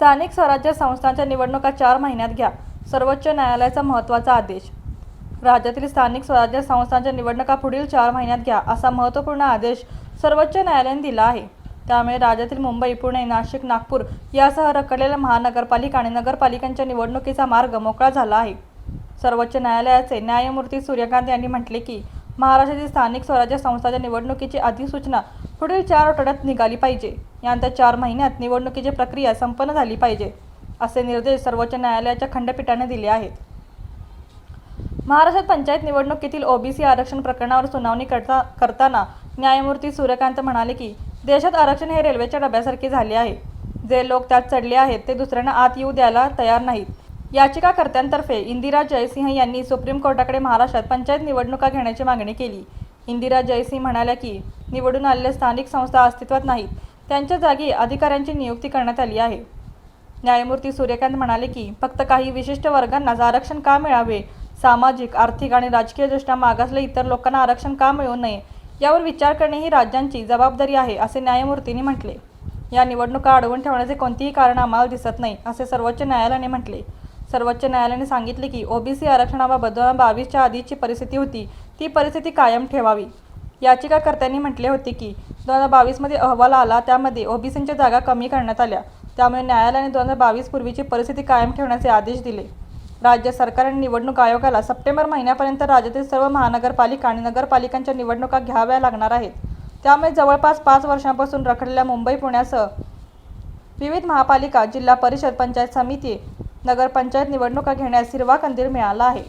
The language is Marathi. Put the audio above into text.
स्थानिक स्वराज्य संस्थांच्या निवडणुका 4 महिन्यात घ्या, सर्वोच्च न्यायालयाचा महत्त्वाचा आदेश. राज्यातील स्थानिक स्वराज्य संस्थांच्या निवडणुका पुढील 4 महिन्यात घ्या, असा महत्त्वपूर्ण आदेश सर्वोच्च न्यायालयाने दिला आहे. त्यामुळे राज्यातील मुंबई, पुणे, नाशिक, नागपूर यासह रखडलेल्या महानगरपालिका आणि नगरपालिकांच्या निवडणुकीचा मार्ग मोकळा झाला आहे. सर्वोच्च न्यायालयाचे न्यायमूर्ती सूर्यकांत यांनी म्हटले की महाराष्ट्रातील स्थानिक स्वराज्य संस्थांच्या निवडणुकीची अधिसूचना पुढील 4 आठवड्यात निघाली पाहिजे. यानंतर 4 महिन्यात निवडणुकीची प्रक्रिया संपन्न झाली पाहिजे, असे निर्देश सर्वोच्च न्यायालयाच्या खंडपीठाने दिले आहेत. महाराष्ट्रात पंचायत निवडणुकीतील ओबीसी आरक्षण प्रकरणावर सुनावणी करताना न्यायमूर्ती सूर्यकांत म्हणाले की देशात आरक्षण हे रेल्वेच्या डब्यासारखे झाले आहे. जे लोक त्यात चढले आहेत ते दुसऱ्यांना आत येऊ द्यायला तयार नाहीत. याचिकाकर्त्यांतर्फे इंदिरा जयसिंह यांनी सुप्रीम कोर्टाकडे महाराष्ट्रात पंचायत निवडणुका घेण्याची मागणी केली. इंदिरा जयसिंह म्हणाल्या की निवडून आलेल्या स्थानिक संस्था अस्तित्वात नाहीत, त्यांच्या जागी अधिकाऱ्यांची नियुक्ती करण्यात आली आहे. न्यायमूर्ती सूर्यकांत म्हणाले की फक्त काही विशिष्ट वर्गांनाच आरक्षण का मिळावे, सामाजिक, आर्थिक आणि राजकीयदृष्ट्या मागासलेल्या इतर लोकांना आरक्षण का मिळू नये, यावर विचार करणे ही राज्यांची जबाबदारी आहे, असे न्यायमूर्तींनी म्हटले. या निवडणुका अडवून ठेवण्याचे कोणतेही कारण आम्हाला दिसत नाही, असे सर्वोच्च न्यायालयाने म्हटले. सर्वोच्च न्यायालयाने सांगितले की ओबीसी आरक्षणाबाबत 2022च्या आधीची परिस्थिती होती ती परिस्थिती कायम ठेवावी. याचिकाकर्त्यांनी म्हटले होते की 2022 मध्ये अहवाल आला, त्यामध्ये ओबीसींच्या जागा कमी करण्यात आल्या. त्यामुळे न्यायालयाने 2022 पूर्वीची परिस्थिती कायम ठेवण्याचे आदेश दिले. राज्य सरकार आणि निवडणूक आयोगाला सप्टेंबर महिन्यापर्यंत राज्यातील सर्व महानगरपालिका आणि नगरपालिकांच्या निवडणुका घ्याव्या लागणार आहेत. त्यामुळे जवळपास 5 वर्षांपासून रखडलेल्या मुंबई, पुण्यासह विविध महापालिका, जिल्हा परिषद, पंचायत समिती, नगरपंचायत निवडणुका घेण्यास हिरवा कंदील मिळाला आहे.